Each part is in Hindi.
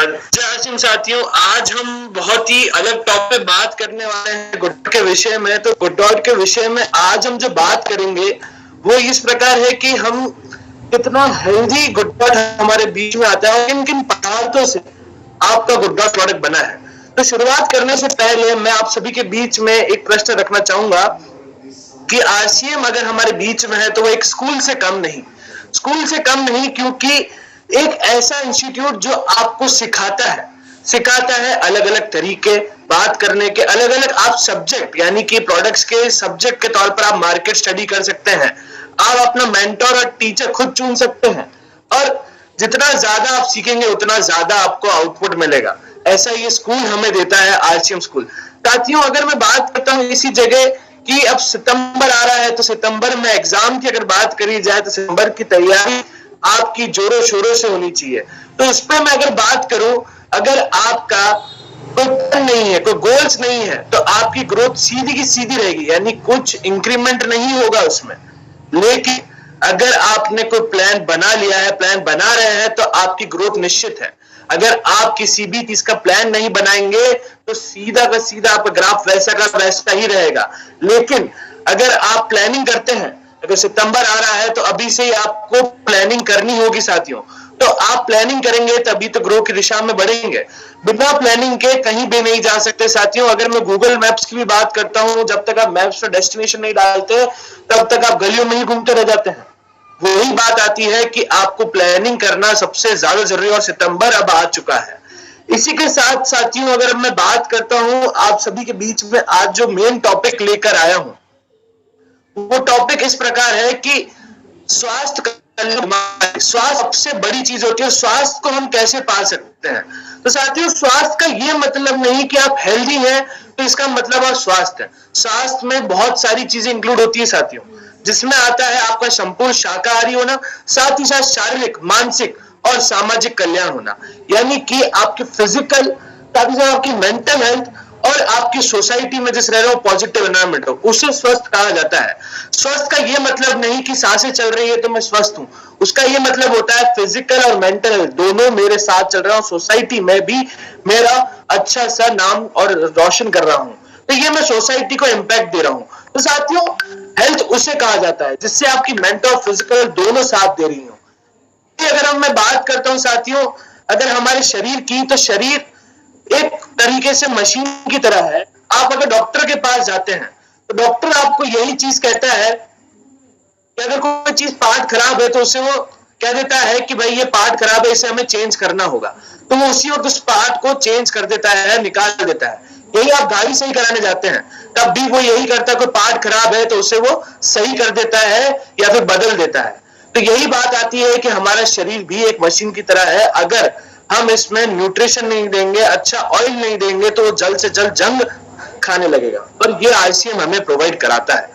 जय आसिम साथियों, आज हम बहुत ही अलग टॉपिक बात करने वाले हैं गुड के विषय में। तो गुड डॉट के विषय में आज हम जो बात करेंगे वो इस प्रकार है कि हम कितना हेल्दी गुड डॉट हमारे बीच में आता है और किन किन पदार्थों से आपका गुड डॉट प्रोडक्ट बना है। तो शुरुआत करने से पहले मैं आप सभी के बीच में एक प्रश्न रखना चाहूंगा कि आरसीएम अगर हमारे बीच में है तो वो एक स्कूल से कम नहीं, स्कूल से कम नहीं, क्योंकि एक ऐसा इंस्टीट्यूट जो आपको सिखाता है अलग अलग तरीके बात करने के, अलग अलग आप सब्जेक्ट यानी कि प्रोडक्ट्स के सब्जेक्ट के तौर पर आप मार्केट स्टडी कर सकते हैं, आप अपना मेंटर और टीचर खुद चुन सकते हैं और जितना ज्यादा आप सीखेंगे उतना ज्यादा आपको आउटपुट मिलेगा। ऐसा ये स्कूल हमें देता है, आरसीएम स्कूल। साथियों, अगर मैं बात करता हूँ इसी जगह कि अब सितंबर आ रहा है तो सितंबर में एग्जाम की अगर बात करी जाए तो सितंबर की तैयारी आपकी जोरों शोरों से होनी चाहिए। तो उस पर मैं अगर बात करूं, अगर आपका कोई प्लान नहीं है, कोई गोल्स नहीं है, तो आपकी ग्रोथ सीधी की सीधी रहेगी, यानी कुछ इंक्रीमेंट नहीं होगा उसमें। लेकिन अगर आपने कोई प्लान बना लिया है, प्लान बना रहे हैं, तो आपकी ग्रोथ निश्चित है। अगर आप किसी भी चीज का प्लान नहीं बनाएंगे तो सीधा का सीधा आपका ग्राफ वैसा का वैसा ही रहेगा। लेकिन अगर आप प्लानिंग करते हैं, अगर सितंबर आ रहा है तो अभी से ही आपको प्लानिंग करनी होगी साथियों। तो आप प्लानिंग करेंगे तभी तो ग्रो की दिशा में बढ़ेंगे, बिना प्लानिंग के कहीं भी नहीं जा सकते साथियों। अगर मैं गूगल मैप्स की भी बात करता हूं, जब तक आप मैप्स पर डेस्टिनेशन नहीं डालते तब तक आप गलियों में ही घूमते रह जाते हैं। वही बात आती है कि आपको प्लानिंग करना सबसे ज्यादा जरूरी और सितंबर अब आ चुका है। इसी के साथ साथियों, अगर मैं बात करता हूं आप सभी के बीच में आज जो मेन टॉपिक लेकर आया हूं वो टॉपिक इस प्रकार है कि स्वास्थ्य सबसे बड़ी चीज होती है। स्वास्थ्य को हम कैसे पा सकते हैं? तो साथियों, स्वास्थ्य का ये मतलब नहीं कि आप हेल्दी हैं तो इसका मतलब आप स्वास्थ्य है। स्वास्थ्य में बहुत सारी चीजें इंक्लूड होती है साथियों, जिसमें आता है आपका संपूर्ण शाकाहारी होना, साथ ही साथ शारीरिक, मानसिक और सामाजिक कल्याण होना, यानी कि आपकी फिजिकल, साथ ही साथ आपकी मेंटल हेल्थ और आपकी सोसाइटी में जिस रह रहे हो पॉजिटिव एनवायरमेंट हो, उसे स्वस्थ कहा जाता है। स्वस्थ का यह मतलब नहीं कि सांसें चल रही है तो मैं स्वस्थ हूं, उसका यह मतलब होता है फिजिकल और मेंटल हेल्थ दोनों मेरे साथ चल रहा हूं, सोसाइटी में भी मेरा अच्छा सा नाम और रोशन कर रहा हूं, तो ये मैं सोसाइटी को इंपैक्ट दे रहा हूं। तो साथियों, हेल्थ उसे कहा जाता है जिससे आपकी मेंटल और फिजिकल दोनों साथ दे रही हो। अगर मैं बात करता हूं साथियों, अगर हमारे शरीर की, तो शरीर एक तरीके से मशीन की तरह है। आप अगर डॉक्टर के पास जाते हैं तो डॉक्टर आपको यही चीज कहता है कि अगर कोई चीज पार्ट खराब है तो उसे वो कह देता है कि भाई ये पार्ट खराब है, इसे हमें चेंज करना होगा, तो वो उसी वक्त उस पार्ट को चेंज कर देता है, निकाल देता है। यही आप गाड़ी सही कराने जाते हैं तब भी वो यही करता है, कोई पार्ट खराब है तो उसे वो सही कर देता है या फिर बदल देता है। तो यही बात आती है कि हमारा शरीर भी एक मशीन की तरह है। अगर हम इसमें न्यूट्रिशन नहीं देंगे, अच्छा ऑयल नहीं देंगे, तो वो जल्द से जल्द जंग खाने लगेगा, और ये आरसीएम हमें प्रोवाइड कराता है।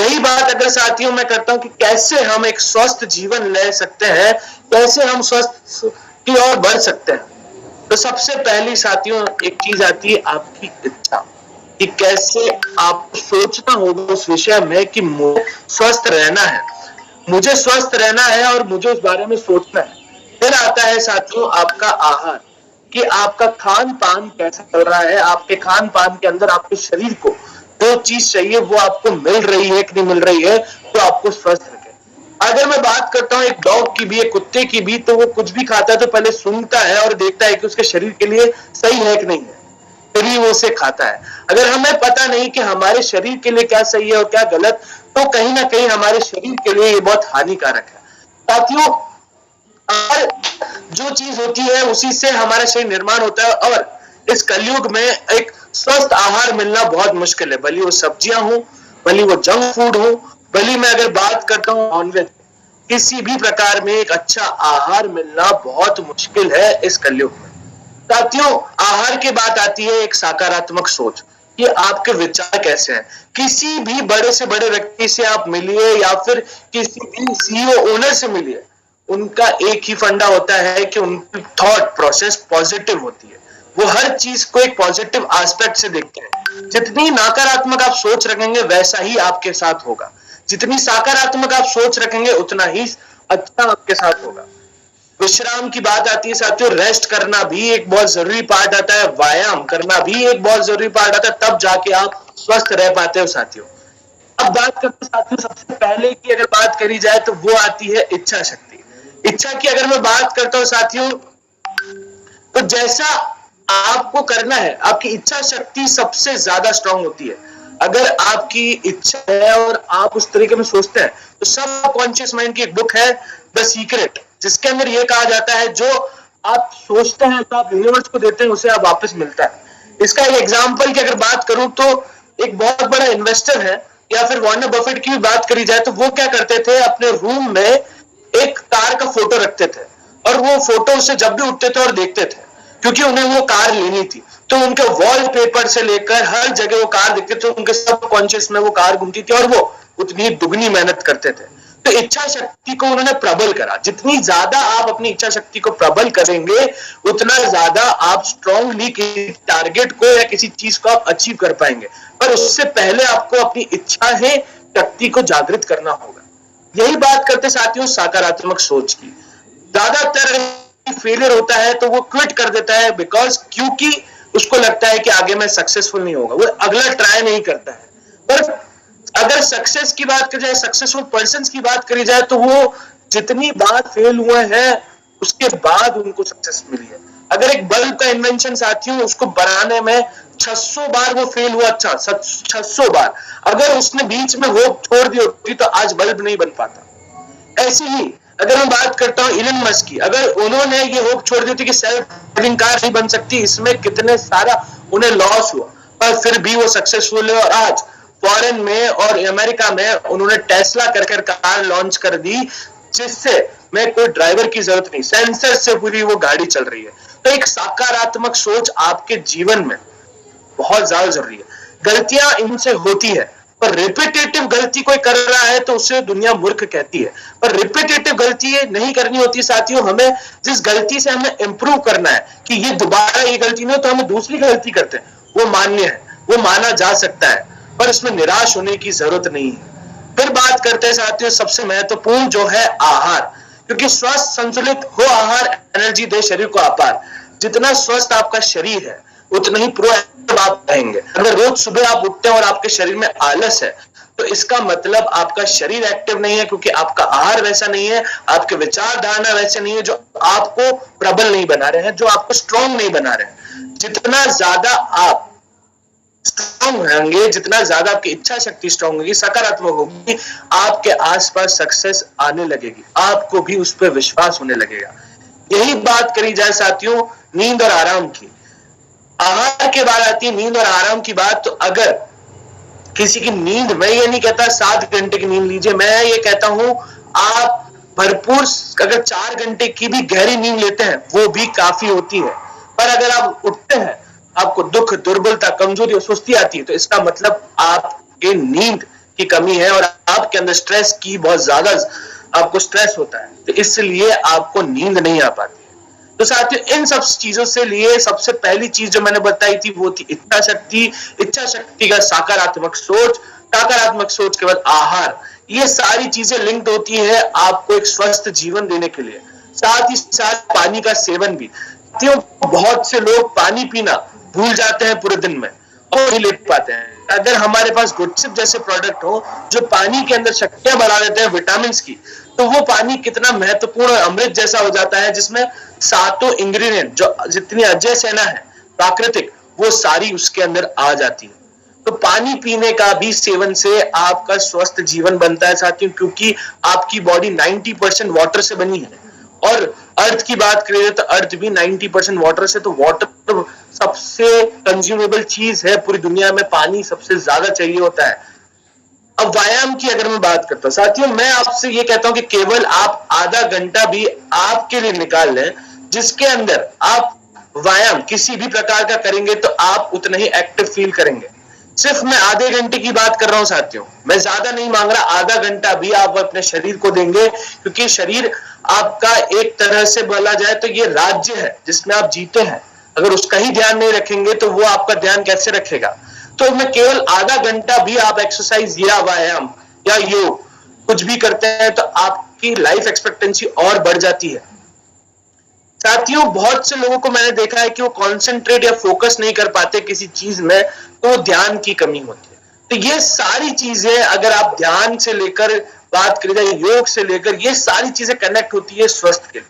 यही बात अगर साथियों मैं करता हूं कि कैसे हम एक स्वस्थ जीवन ले सकते हैं, कैसे हम स्वस्थ की ओर बढ़ सकते हैं, तो सबसे पहली साथियों एक चीज आती है आपकी इच्छा, कि कैसे आप सोचना होगा उस विषय में कि मुझे स्वस्थ रहना है, मुझे स्वस्थ रहना है और मुझे उस बारे में सोचना है। फिर आता है साथियों आपका आहार, कि आपका खान पान कैसा चल रहा है, आपके खान पान के अंदर आपके शरीर को जो चीज चाहिए वो आपको मिल रही है कि नहीं मिल रही है, तो आपको स्वस्थ रखे। अगर मैं बात करता हूँ एक डॉग की भी, एक कुत्ते की भी, तो वो कुछ भी खाता है तो पहले सुनता है और देखता है कि उसके शरीर के लिए सही है कि नहीं है, तभी वो उसे खाता है। अगर हमें पता नहीं कि हमारे शरीर के लिए क्या सही है और क्या गलत, तो कहीं ना कहीं हमारे शरीर के लिए ये बहुत हानिकारक है साथियों। और जो चीज होती है उसी से हमारा शरीर निर्माण होता है, और इस कलयुग में एक स्वस्थ आहार मिलना बहुत मुश्किल है, भले वो सब्जियां हो, भले वो जंक फूड हो, भले मैं अगर बात करता हूँ नॉनवेज, किसी भी प्रकार में एक अच्छा आहार मिलना बहुत मुश्किल है इस कलयुग में साथियों। आहार की बात आती है एक सकारात्मक सोच, कि आपके विचार कैसे हैं। किसी भी बड़े से बड़े व्यक्ति से आप मिलिए या फिर किसी भी सीईओ ओनर से मिलिए, उनका एक ही फंडा होता है कि उनकी थॉट प्रोसेस पॉजिटिव होती है, वो हर चीज को एक पॉजिटिव एस्पेक्ट से देखते हैं। जितनी नकारात्मक आप सोच रखेंगे वैसा ही आपके साथ होगा, जितनी सकारात्मक आप सोच रखेंगे उतना ही अच्छा आपके साथ होगा। विश्राम की बात आती है साथियों, रेस्ट करना भी एक बहुत जरूरी पार्ट आता है, व्यायाम करना भी एक बहुत जरूरी पार्ट आता है, तब जाके आप स्वस्थ रह पाते हो साथियों। अब बात करते हैं साथियों, सबसे पहले की अगर बात करी जाए तो वो आती है इच्छा शक्ति। इच्छा की अगर मैं बात करता हूं साथियों, तो जैसा आपको करना है, आपकी इच्छा शक्ति सबसे ज्यादा स्ट्रांग होती है। अगर आपकी इच्छा है और आप उस तरीके में सोचते हैं, तो सब कॉन्शियस माइंड की एक बुक है द सीक्रेट, जिसके अंदर यह कहा जाता है जो आप सोचते हैं तो आप यूनिवर्स को देते हैं, उसे आप वापस मिलता है। इसका एक एग्जांपल की अगर बात करूं तो एक बहुत बड़ा इन्वेस्टर है, या फिर वॉर्नर बफेट की भी बात करी जाए तो वो क्या करते थे, अपने रूम में एक कार का फोटो रखते थे और वो फोटो उससे जब भी उठते थे और देखते थे, क्योंकि उन्हें वो कार लेनी थी। तो उनके वॉलपेपर से लेकर हर जगह वो कार दिखते थे, उनके सब कॉन्शियस में वो कार घूमती थी और वो उतनी दुगनी मेहनत करते थे। तो इच्छा शक्ति को उन्होंने प्रबल करा। जितनी ज्यादा आप अपनी इच्छा शक्ति को प्रबल करेंगे, उतना ज्यादा आप स्ट्रांगली किसी टारगेट को या किसी चीज को आप अचीव कर पाएंगे। पर उससे पहले आपको अपनी इच्छा है शक्ति को जागृत करना होगा। यही बात करते साथियों सकारात्मक सोच की। ज्यादातर फेलियर होता है तो वो क्विट कर देता है, बिकॉज क्योंकि उसको लगता है कि आगे मैं सक्सेसफुल नहीं होगा, वो अगला ट्राई नहीं करता है। पर अगर सक्सेस की बात करी जाए, सक्सेसफुल पर्सन की बात करी जाए, तो वो जितनी बार फेल हुए हैं उसके बाद उनको सक्सेस मिली है। अगर एक बल्ब का इन्वेंशन साथियों, उसको बनाने में 600 बार वो फेल हुआ, अच्छा 600 बार, अगर उसने बीच में होप छोड़ दी होती तो आज बल्ब नहीं बन पाता। ऐसे ही अगर मैं बात करता हूं इलन मस्क की, अगर उन्होंने ये होप छोड़ दी थी कि सेल्फ ड्राइविंग कार नहीं बन सकती, इसमें कितने सारा उन्हें लॉस हुआ, पर फिर भी वो सक्सेसफुल है और आज फॉरेन में और अमेरिका में उन्होंने टेस्ला कर कार लॉन्च कर दी, जिससे में कोई ड्राइवर की जरूरत नहीं, सेंसर से पूरी वो गाड़ी चल रही है। तो एक सकारात्मक सोच आपके जीवन में बहुत ज्यादा जरूरी है। गलतियां इनसे होती है, पर रिपीटेटिव गलती कोई कर रहा है तो उसे दुनिया मूर्ख कहती है। पर रिपीटेटिव गलती नहीं करनी होती साथियों। हमें जिस गलती से हमें इंप्रूव करना है कि ये दोबारा ये गलती नहीं हो, तो हमें दूसरी गलती करते हैं, वो मान्य है, वो माना जा सकता है, पर इसमें निराश होने की जरूरत नहीं है। फिर बात करते हैं साथियों सबसे महत्वपूर्ण जो है आहार, क्योंकि स्वस्थ संतुलित हो आहार एनर्जी दे शरीर को अपार। जितना स्वस्थ आपका शरीर है उतना ही प्रोएक्टिव आप रहेंगे। अगर रोज सुबह आप उठते हैं और आपके शरीर में आलस है, तो इसका मतलब आपका शरीर एक्टिव नहीं है, क्योंकि आपका आहार वैसा नहीं है, आपके विचारधारा वैसे नहीं है जो आपको प्रबल नहीं बना रहे हैं, जो आपको स्ट्रांग नहीं बना रहे हैं। जितना ज्यादा आप स्ट्रांग रहेंगे, जितना ज्यादा आपकी इच्छा शक्ति स्ट्रांग होगी, सकारात्मक होगी, आपके आसपास सक्सेस आने लगेगी, आपको भी उस पर विश्वास होने लगेगा। यही बात करी जाए साथियों नींद और आराम की। आहार के बाद आती है नींद और आराम की बात। तो अगर किसी की नींद, मैं ये नहीं कहता 7 घंटे की नींद लीजिए, मैं ये कहता हूं आप भरपूर अगर 4 घंटे की भी गहरी नींद लेते हैं वो भी काफी होती है। पर अगर आप उठते हैं, आपको दुख, दुर्बलता, कमजोरी और सुस्ती आती है, तो इसका मतलब आपके नींद की कमी है और आपके अंदर स्ट्रेस की बहुत ज्यादा आपको स्ट्रेस होता है, तो इसलिए आपको नींद नहीं आ पाती। तो साथियों इन सब चीजों से लिए सबसे पहली चीज जो मैंने बताई थी वो थी इच्छा शक्ति। इच्छा शक्ति का सकारात्मक सोच, सकारात्मक सोच के बाद आहार, ये सारी चीजें लिंक्ड होती है आपको एक स्वस्थ जीवन देने के लिए। साथ ही साथ पानी का सेवन भी। बहुत से लोग पानी पीना भूल जाते हैं पूरे दिन में और नहीं ले पाते हैं। अगर हमारे पास गुडसिप जैसे प्रोडक्ट हो जो पानी के अंदर शक्तियां बढ़ा देते हैं विटामिन की, तो वो पानी कितना महत्वपूर्ण अमृत जैसा हो जाता है, जिसमें 7 इंग्रेडिएंट जो जितनी अजय सेना है प्राकृतिक, वो सारी उसके अंदर आ जाती है। तो पानी पीने का भी सेवन से आपका स्वस्थ जीवन बनता है साथियों, क्योंकि आपकी बॉडी 90% वाटर से बनी है और अर्थ की बात करें तो अर्थ भी 90% वाटर से। तो वाटर सबसे कंज्यूमेबल चीज है पूरी दुनिया में, पानी सबसे ज्यादा चाहिए होता है। अब व्यायाम की अगर मैं बात करता हूं साथियों, मैं आपसे ये कहता हूं कि केवल आप आधा घंटा भी आपके लिए निकाल लें, जिसके अंदर आप व्यायाम किसी भी प्रकार का करेंगे तो आप उतना ही एक्टिव फील करेंगे। सिर्फ मैं आधे घंटे की बात कर रहा हूं साथियों, मैं ज्यादा नहीं मांग रहा, आधा घंटा भी आप अपने शरीर को देंगे, क्योंकि शरीर आपका एक तरह से बोला जाए तो ये राज्य है जिसमें आप जीते हैं। अगर उसका ही ध्यान नहीं रखेंगे तो वो आपका ध्यान कैसे रखेगा। तो मैं केवल आधा घंटा भी आप एक्सरसाइज या व्यायाम या योग कुछ भी करते हैं तो आपकी लाइफ एक्सपेक्टेंसी और बढ़ जाती है। साथियों बहुत से लोगों को मैंने देखा है कि वो कॉन्सेंट्रेट या फोकस नहीं कर पाते किसी चीज में, तो ध्यान की कमी होती है। तो ये सारी चीजें अगर आप ध्यान से लेकर बात करें जाए, योग से लेकर, ये सारी चीजें कनेक्ट होती है स्वस्थ के लिए।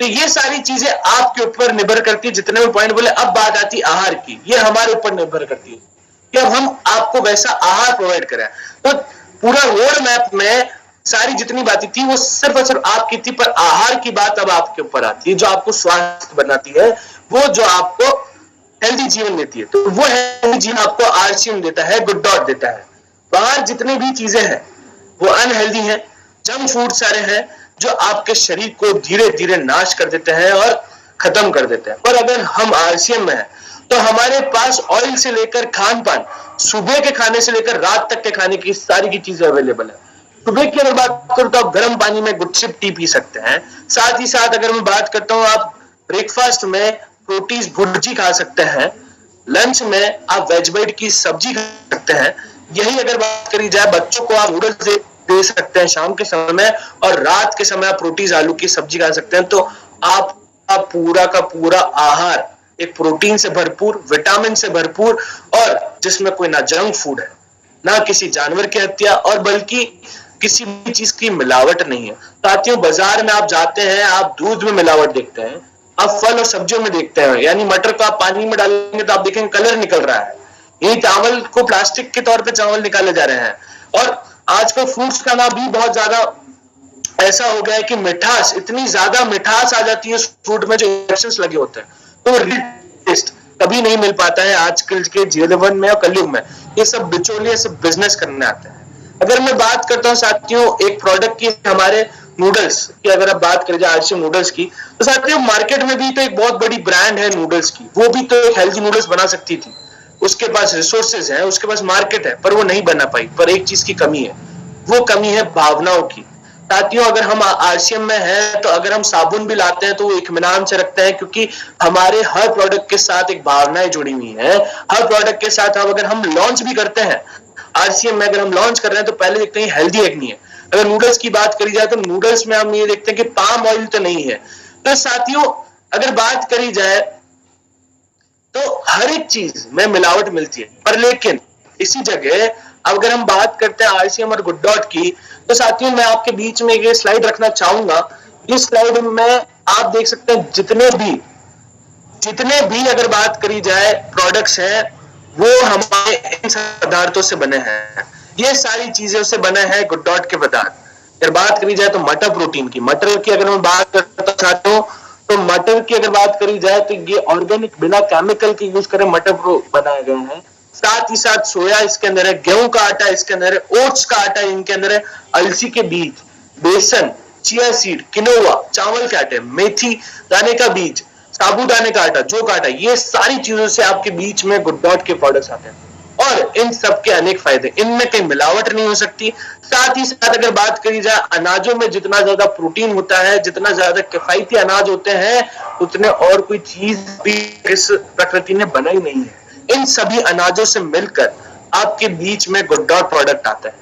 तो ये सारी चीजें आपके ऊपर निर्भर करती है। जितने भी पॉइंट बोले, अब बात आती है आहार की, ये हमारे ऊपर निर्भर करती है कि अब हम आपको वैसा आहार प्रोवाइड करें। तो पूरा रोड मैप में सारी जितनी बातें थी वो सिर्फ और सिर्फ आपकी थी, पर आहार की बात अब आपके ऊपर आती है, जो आपको स्वास्थ्य बनाती है, वो जो आपको हेल्दी जीवन देती है। तो वो हेल्दी जीवन आपको आरसीएम देता है, गुड डॉट देता है। बाहर जितने भी चीजें हैं वो अनहेल्दी हैं, जंक फूड सारे हैं जो आपके शरीर को धीरे धीरे नाश कर देते हैं और खत्म कर देते हैं। और अगर हम आरसीएम में हैं तो हमारे पास ऑयल से लेकर खान पान, सुबह के खाने से लेकर रात तक के खाने की सारी की चीजें अवेलेबल है। सुबह की अगर बात करूं तो आप गर्म पानी में गुड सिप टी पी सकते हैं। साथ ही साथ अगर मैं बात करता हूं, आप ब्रेकफास्ट में प्रोटीन भुर्जी खा सकते हैं, लंच में आप वेज ब्रेड की सब्जी खा सकते हैं। यही अगर बात करी जाए, बच्चों को आप नूडल्स दे सकते हैं शाम के समय, और रात के समय आप प्रोटीन आलू की सब्जी खा सकते हैं। तो आपका पूरा का पूरा आहार एक प्रोटीन से भरपूर, विटामिन से भरपूर, और जिसमें कोई ना जंक फूड है, ना किसी जानवर की हत्या, और बल्कि किसी भी चीज की मिलावट नहीं है। साथियों बाजार में आप जाते हैं, आप दूध में मिलावट देखते हैं, आप फल और सब्जियों में देखते हैं, यानी मटर को आप पानी में डालेंगे तो आप देखेंगे कलर निकल रहा है। यही चावल को प्लास्टिक के तौर पे चावल निकाले जा रहे हैं। और आजकल फ्रूट्स का ना भी बहुत ज्यादा ऐसा हो गया है कि मिठास, इतनी ज्यादा मिठास आ जाती है फ्रूट में जो इंजेक्शंस लगे होते हैं, तो टेस्ट कभी नहीं मिल पाता है आजकल के जीवन में और कलयुग में। ये सब बिचौलिए सब बिजनेस करने आते हैं। अगर मैं बात करता हूँ साथियों एक प्रोडक्ट की, हमारे नूडल्स की अगर आप बात करें आरसीएम नूडल्स की, तो साथियों मार्केट में भी तो एक बहुत बड़ी ब्रांड है नूडल्स की, वो भी तो एक हेल्दी नूडल्स बना सकती थी। उसके पास रिसोर्सेज है, उसके पास मार्केट है, पर वो नहीं बना पाई। पर एक चीज की कमी है, वो कमी है भावनाओं की। साथियों अगर हम आरसीएम में हैं तो अगर हम साबुन भी लाते हैं तो वो इत्मीनान से रखते हैं, क्योंकि हमारे हर प्रोडक्ट के साथ एक भावनाएं जुड़ी हुई हैं। हर प्रोडक्ट के साथ अगर हम लॉन्च भी करते हैं आरसीएम में, अगर हम लॉन्च कर रहे हैं तो पहले देखते हैं हेल्दी है कि नहीं है। अगर नूडल्स की बात करी जाए तो नूडल्स में हम ये देखते हैं कि पाम ऑयल तो नहीं है। तो साथियों अगर बात करी जाए तो हर एक चीज में मिलावट मिलती है, पर लेकिन इसी जगह अगर हम बात करते हैं आरसीएम और गुड डॉट की, तो साथियों मैं आपके बीच में ये स्लाइड रखना चाहूंगा। इस स्लाइड में आप देख सकते हैं जितने भी अगर बात करी जाए प्रोडक्ट्स हैं वो हमारे इन पदार्थों से बने हैं। ये सारी चीजों से बने हैं गुड डॉट के पदार्थ। अगर बात करी जाए तो मटर प्रोटीन की, मटर की अगर मैं बात करता चाहता हूँ तो मटर की अगर बात करी जाए तो ये ऑर्गेनिक बिना केमिकल के यूज करें मटर बनाए गए हैं। साथ ही साथ सोया इसके अंदर है, गेहूं का आटा इसके अंदर है, ओट्स का आटा इनके अंदर है, अलसी के बीज, बेसन, चिया सीड, किनोवा, चावल के आटे, मेथी दाने का बीज, साबूदाने का आटा, जौ का आटा, ये सारी चीजों से आपके बीच में गुड डॉट के प्रोडक्ट्स आते हैं। और इन सब के अनेक फायदे, इनमें कहीं मिलावट नहीं हो सकती। साथ ही साथ अगर बात करी जाए अनाजों में जितना ज्यादा प्रोटीन होता है, जितना ज्यादा किफायती अनाज होते हैं, उतने और कोई चीज भी इस प्रकृति ने बनाई नहीं है। इन सभी अनाजों से मिलकर आपके बीच में गुड डॉट प्रोडक्ट आता है,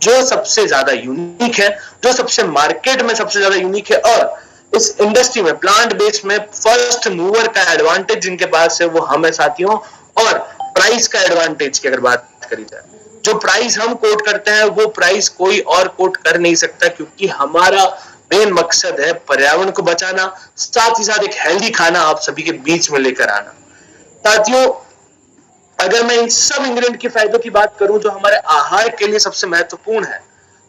जो सबसे ज्यादा यूनिक है, जो सबसे मार्केट में सबसे ज्यादा यूनिक है। और इस इंडस्ट्री में प्लांट बेस्ड में फर्स्ट मूवर का एडवांटेज जिनके पास है वो हम है साथियों। और प्राइस का एडवांटेज की अगर बात करी जाए, जो प्राइस हम कोट करते हैं वो प्राइस कोई और कोट कर नहीं सकता, क्योंकि हमारा मेन मकसद है पर्यावरण को बचाना, साथ ही साथ एक हेल्दी खाना आप सभी के बीच में लेकर आना। साथियों अगर मैं इन सब इंग्रेडिएंट के फायदों की बात करूं जो हमारे आहार के लिए सबसे महत्वपूर्ण है,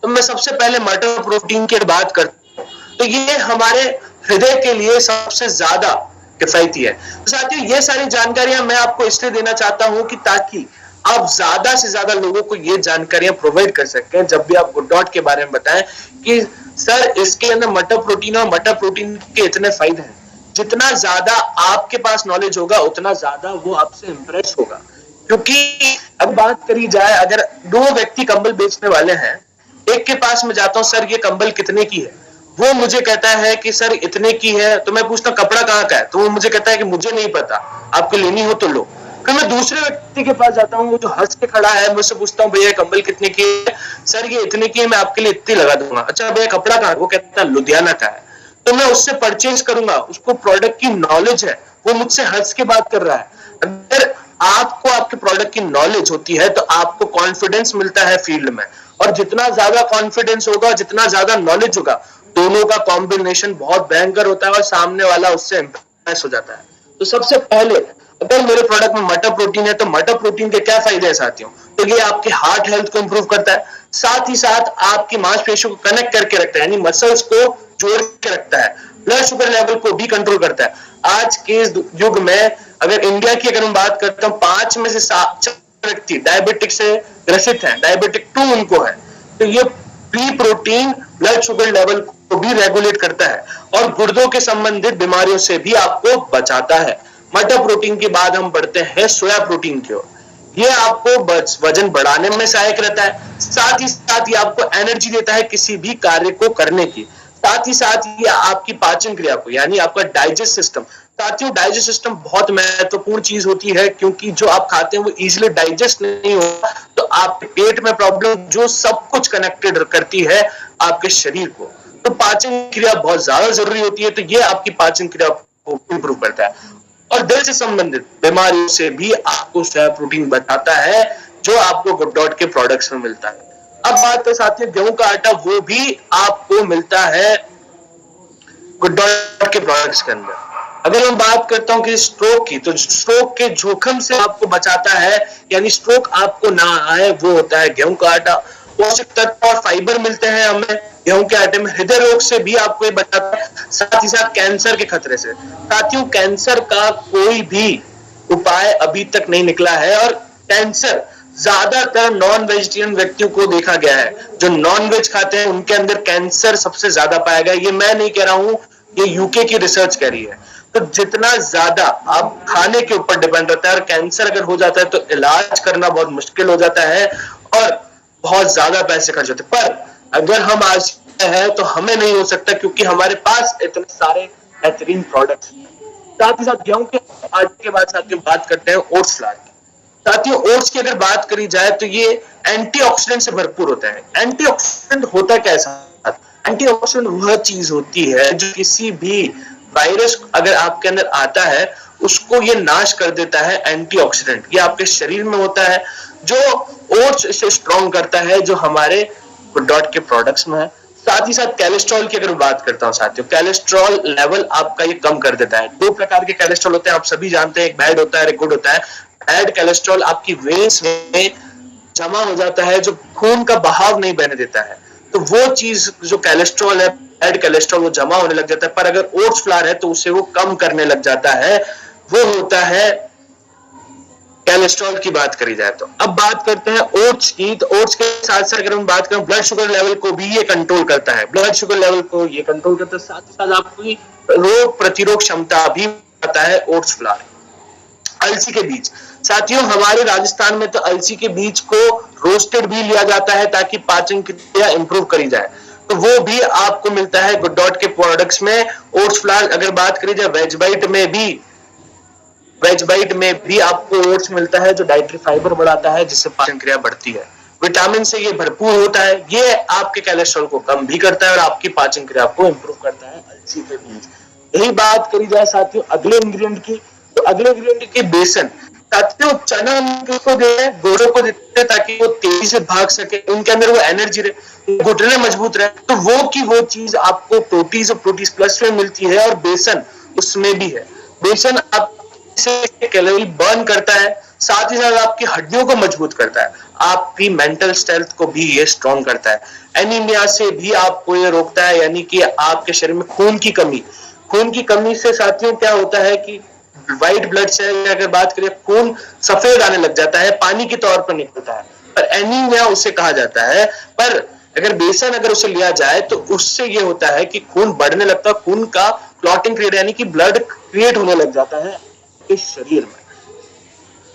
तो मैं सबसे पहले मटर प्रोटीन की बात करता हूं, तो ये हमारे हृदय के लिए सबसे ज्यादा किफायती है। तो साथियों ये सारी जानकारियां मैं आपको इसलिए देना चाहता हूं कि ताकि आप ज्यादा से ज्यादा लोगों को ये जानकारियां प्रोवाइड कर सकें जब भी आप गुड डॉट के बारे में बताएं कि सर इसके अंदर मटर प्रोटीन और मटर प्रोटीन के इतने फायदे हैं। जितना ज्यादा आपके पास नॉलेज होगा उतना ज्यादा वो आपसे इंप्रेस होगा। क्योंकि अब बात करी जाए, अगर दो व्यक्ति कंबल बेचने वाले हैं, एक के पास मैं जाता हूं सर ये कंबल कितने की है, वो मुझे कहता है कि सर इतने की है, तो मैं पूछता हूं कपड़ा कहाँ का है, तो वो मुझे कहता है कि मुझे नहीं पता, आपको लेनी हो तो लो। फिर मैं दूसरे व्यक्ति के पास जाता हूँ, वो जो हंस के खड़ा है, मुझसे पूछता हूँ भैया कंबल कितने की है, सर ये इतने की है, मैं आपके लिए इतनी लगा दूंगा। अच्छा भैया कपड़ा कहाँ, वो कहता है लुधियाना का है। तो मैं उससे परचेज करूंगा, उसको प्रोडक्ट की नॉलेज है, वो मुझसे हंस के बात कर रहा है। अगर आपको आपके प्रोडक्ट की नॉलेज होती है तो आपको कॉन्फिडेंस मिलता है फील्ड में, और जितना ज्यादा कॉन्फिडेंस होगा, जितना ज्यादा नॉलेज होगा, दोनों का कॉम्बिनेशन बहुत भयंकर होता है और सामने वाला उससे इंप्रेस हो जाता है। तो सबसे पहले अगर मेरे प्रोडक्ट में मटर प्रोटीन है तो मटर प्रोटीन के क्या फायदे हैं साथियों? तो ये आपके हार्ट हेल्थ को इंप्रूव करता है, साथ ही साथ आपकी मांसपेशियों को कनेक्ट करके रखता है, यानी मसल्स को जोड़ के रखता है, ब्लड शुगर लेवल को भी कंट्रोल करता है। आज के इस युग में अगर इंडिया की अगर हम बात करते हैं, 5 में से 7 व्यक्ति डायबिटिक से ग्रसित है, डायबिटिक 2 उनको है। तो ये pre protein blood sugar level को भी रेगुलेट करता है और गुर्दों के संबंधित बीमारियों से भी आपको बचाता है। मटर प्रोटीन के बाद हम बढ़ते हैं सोया प्रोटीन की ओर। ये आपको वजन बढ़ाने में सहायक रहता है, साथ ही साथ ये आपको एनर्जी देता है किसी भी कार्य को करने की, साथ ही साथ ये आपकी पाचन क्रिया को, यानी आपका डाइजेस्ट सिस्टम। साथियों, डाइजेस्ट सिस्टम बहुत महत्वपूर्ण चीज होती है, क्योंकि जो आप खाते हैं वो इजीली डाइजेस्ट नहीं होगा तो आपके पेट में प्रॉब्लम, जो सब कुछ कनेक्टेड करती है आपके शरीर को, तो पाचन क्रिया बहुत ज्यादा जरूरी होती है। तो ये आपकी पाचन क्रिया को इंप्रूव करता है और दिल से संबंधित बीमारियों से भी आपको सोया प्रोटीन बचाता है, जो आपको गुड के प्रोडक्ट्स में मिलता है। अब बात है साथियों गेहूं का आटा, वो भी आपको मिलता है गुड के प्रोडक्ट्स के अंदर। अगर मैं बात करता हूं कि स्ट्रोक की, तो स्ट्रोक के जोखिम से आपको बचाता है, यानी स्ट्रोक आपको ना आए, वो होता है गेहूं का आटा। पोषक तत्व और फाइबर मिलते हैं हमें गेहूं के आटे में। हृदय रोग से भी आपको ये बचाता है, साथ ही साथ कैंसर के खतरे से। साथियों, कैंसर का कोई भी उपाय अभी तक नहीं निकला है और कैंसर ज्यादातर नॉन वेजिटेरियन व्यक्तियों को देखा गया है। जो नॉन वेज खाते हैं उनके अंदर कैंसर सबसे ज्यादा पाया गया। ये मैं नहीं कह रहा हूं, ये यूके की रिसर्च कह रही है। तो जितना ज्यादा आप खाने के ऊपर डिपेंड रहता है, और कैंसर अगर हो जाता है तो इलाज करना बहुत मुश्किल हो जाता है और बहुत ज्यादा पैसे खर्च होते हैं। पर अगर हम आज है तो हमें नहीं हो सकता, क्योंकि हमारे पास इतने सारे बेहतरीन प्रोडक्ट्स हैं। साथ ही साथ गेहूं के आटे के बाद साथियों बात करते हैं ओट्स फ्लावर की। साथियों, ओट्स की अगर बात करी जाए तो ये एंटीऑक्सीडेंट से भरपूर होता है। एंटीऑक्सीडेंट होता कैसा? एंटीऑक्सीडेंट वह चीज होती है जो किसी भी वायरस अगर आपके अंदर आता है उसको ये नाश कर देता है। एंटीऑक्सीडेंट ये आपके शरीर में होता है, जो ओट्स से स्ट्रॉन्ग करता है, जो हमारे गुड के प्रोडक्ट्स में है। साथ ही साथ कोलेस्ट्रॉल की अगर बात करता हूं साथियों, कोलेस्ट्रॉल लेवल आपका ये कम कर देता है। 2 प्रकार के कोलेस्ट्रॉल होते हैं, आप सभी जानते हैं, एक बैड होता है, एक गुड होता है। बैड कोलेस्ट्रॉल आपकी वेन्स में जमा हो जाता है, जो खून का बहाव नहीं बहने देता है। तो वो चीज जो कोलेस्ट्रॉल है, बैड कोलेस्ट्रॉल, वो जमा होने लग जाता है। पर अगर ओट्स फ्लावर है तो उसे वो कम करने लग जाता है, वो होता है कोलेस्ट्रॉल की बात करी जाए तो। अब बात करते हैं ओट्स की। तो ओट्स के साथ साथ अगर हम बात करें, ब्लड शुगर लेवल को भी ये कंट्रोल करता है, ब्लड शुगर लेवल को ये कंट्रोल करता है। साथ ही साथ आपकी रोग प्रतिरोध क्षमता भी आता है ओट्स फ्लावर। अलसी के बीज, साथियों हमारे राजस्थान में तो अलसी के बीज को रोस्टेड भी लिया जाता है ताकि पाचन क्रिया इंप्रूव करी जाए, तो वो भी आपको मिलता है गुड के प्रोडक्ट्स में। ओट्स फ्लावर अगर बात करी जाए, वेज बाइट में भी आपको ओट्स मिलता है, जो डाइटरी फाइबर बढ़ाता है, जिससे पाचन क्रिया बढ़ती है। विटामिन से ये भरपूर होता है, ये आपके कोलेस्ट्रॉल को कम भी करता है और आपकी पाचन क्रिया को इंप्रूव करता है अलसी के बीज। यही बात करी जाए साथियों अगले इंग्रेडिएंट की, तो अगले इंग्रेडिएंट की बेसन। साथियों, चना किसको देते हैं? घोड़ों को देते हैं ताकि वो तेजी से भाग सके, उनके अंदर वो एनर्जी रहे, घुटने मजबूत रहे। तो वो चीज आपको प्रोटीज और प्रोटीज प्लस में मिलती है, और बेसन उसमें भी है। बेसन आप कैलोरी बर्न करता है, साथ ही साथ आपकी हड्डियों को मजबूत करता है, आपकी मेंटल स्ट्रेंथ को भी ये स्ट्रॉन्ग करता है। एनीमिया से भी आपको ये रोकता है, यानी कि आपके शरीर में खून की कमी से साथियों क्या होता है कि व्हाइट ब्लड सेल अगर बात करें, खून सफेद आने लग जाता है, पानी के तौर पर निकलता है, पर एनीमिया उसे कहा जाता है। पर अगर बेसन अगर उसे लिया जाए तो उससे ये होता है कि खून बढ़ने लगता है, खून का क्लॉटिंग क्रिएट, यानी कि ब्लड क्रिएट होने लग जाता है इस शरीर में।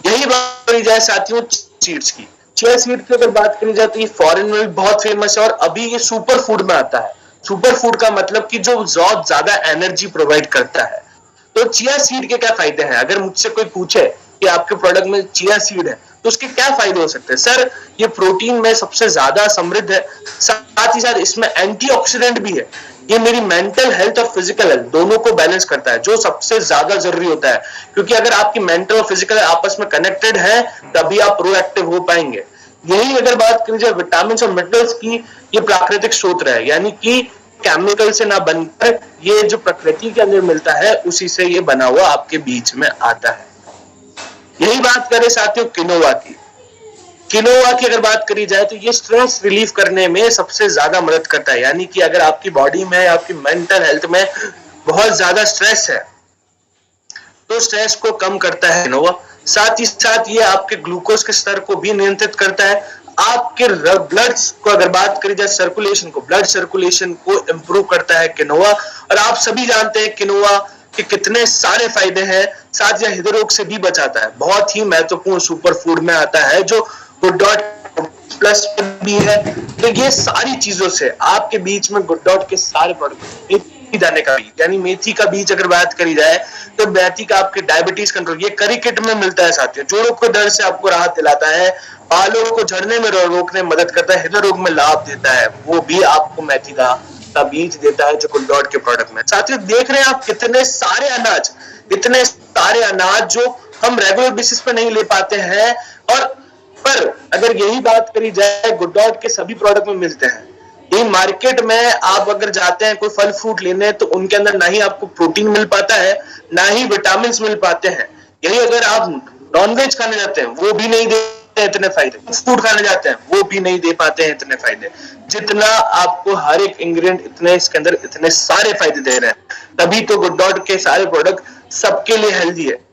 यही बात करी जाए साथियों सीड्स की। चिया सीड की अगर बात करी जाए तो ये फॉरेन में बहुत फेमस है और अभी ये सुपर फूड में आता है। सुपर फूड का मतलब कि जो बहुत ज्यादा एनर्जी प्रोवाइड करता है। तो चिया सीड के क्या फायदे हैं? अगर मुझसे कोई पूछे कि आपके प्रोडक्ट में चिया सीड है तो उसके क्या फायदे हो सकते हैं? सर, ये प्रोटीन में सबसे ज्यादा समृद्ध है, साथ ही साथ इसमें एंटीऑक्सीडेंट भी है। ये मेरी मेंटल हेल्थ और फिजिकल हेल्थ दोनों को बैलेंस करता है, जो सबसे ज्यादा जरूरी होता है, क्योंकि अगर आपकी मेंटल और फिजिकल आपस में कनेक्टेड है तभी आप प्रोएक्टिव हो पाएंगे। यही अगर बात करी जाए विटामिन और मिनरल्स की, ये प्राकृतिक स्रोत है, यानी कि केमिकल से ना बनकर ये जो प्रकृति के अंदर मिलता है उसी से ये बना हुआ आपके बीच में आता है। यही बात करें साथियों किनोवा की। किनोवा की अगर बात करी जाए तो ये स्ट्रेस रिलीफ करने में सबसे ज्यादा मदद करता है, यानी कि अगर आपकी बॉडी में, आपकी मेंटल हेल्थ में बहुत ज्यादा स्ट्रेस है तो स्ट्रेस को कम करता है किनोवा। साथ ही साथ ये आपके ग्लूकोज के स्तर को भी नियंत्रित करता है। आपके ब्लड को अगर बात करी जाए सर्कुलेशन को, ब्लड सर्कुलेशन को इंप्रूव करता है किनोवा। और आप सभी जानते हैं किनोवा के कितने सारे फायदे हैं। साथ ही हृदय रोग से भी बचाता है, बहुत ही महत्वपूर्ण सुपर फूड में आता है जो गुड डॉट प्लस भी है। तो ये सारी चीजों से आपके बीच में गुड डॉट के सारे प्रोडक्ट, मेथी दाने का बीज यानी मेथी का बीज अगर बात करी जाए तो मेथी का आपके डायबिटीज कंट्रोल, ये करी किट में मिलता है साथियों। जोड़ों के दर्द से आपको राहत दिलाता है, बालों को झड़ने में रोकने में मदद करता है, हृदय रोग में लाभ देता है, वो भी आपको मेथी का बीज देता है जो गुड डॉट के प्रोडक्ट में। साथियों देख रहे हैं आप कितने सारे अनाज, इतने सारे अनाज जो हम रेगुलर बेसिस पे नहीं ले पाते हैं, और पर अगर यही बात करी जाए गुड डॉट के सभी प्रोडक्ट में मिलते हैं। ये मार्केट में आप अगर जाते हैं कोई फल फ्रूट लेने तो उनके अंदर ना ही आपको प्रोटीन मिल पाता है, ना ही विटामिन मिल पाते हैं। यही अगर आप नॉनवेज खाने जाते हैं वो भी नहीं देते इतने फायदे, फूड खाने जाते हैं वो भी नहीं दे पाते हैं इतने फायदे, जितना आपको हर एक इंग्रेडिएंट इतने इसके अंदर इतने सारे फायदे दे रहे हैं। तभी तो गुड डॉट के सारे प्रोडक्ट सबके लिए हेल्दी है।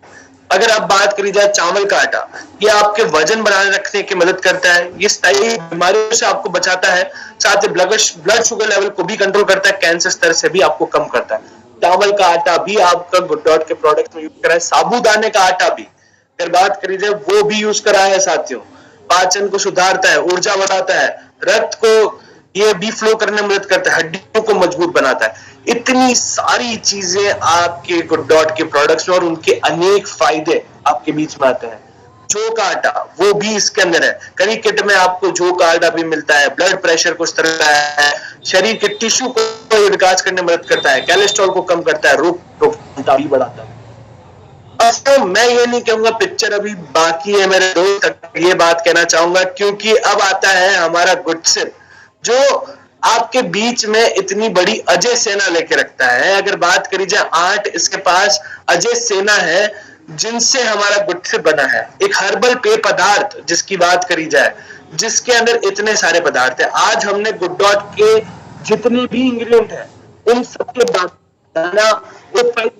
अगर आप बात करी जाए चावल का आटा, ये आपके वजन बनाए रखने की मदद करता है, ये स्थायी बीमारियों से आपको बचाता है, साथ ही ब्लड शुगर लेवल को भी कंट्रोल करता है, कैंसर स्तर से भी आपको कम करता है। चावल का आटा भी आपका गुड डॉट के प्रोडक्ट में यूज करा है। साबूदाने का आटा भी अगर बात करी जाए वो भी यूज करा है साथियों, पाचन को सुधारता है, ऊर्जा बढ़ाता है, रक्त को ये भी फ्लो करने में मदद करता है, हड्डियों को मजबूत बनाता है। इतनी सारी चीजें आपके गुड डॉट के प्रोडक्ट्स में और उनके अनेक फायदे आपके बीच में आते हैं। जौ का आटा वो भी इसके अंदर है, करी किट में आपको जौ का आटा भी मिलता है, ब्लड प्रेशर को स्थिर करता है, शरीर के टिश्यू को विकास करने में मदद करता है, कोलेस्ट्रॉल को कम करता है, रोग प्रतिरोधकता भी बढ़ाता है। तो मैं ये नहीं कहूंगा, पिक्चर अभी बाकी है मेरे दोस्त, ये बात कहना चाहूंगा क्योंकि अब आता है हमारा गुड सिप जो आपके बीच में इतनी बड़ी अजय सेना लेके रखता है। अगर बात करी जाए 8 इसके पास अजय सेना है जिनसे हमारा गुड सिप बना है। एक हर्बल पेय पदार्थ जिसकी बात करी जाए, जिसके अंदर इतने सारे पदार्थ है। आज हमने गुड डॉट के जितने भी इंग्रेडिएंट है उन सबके बात करना है।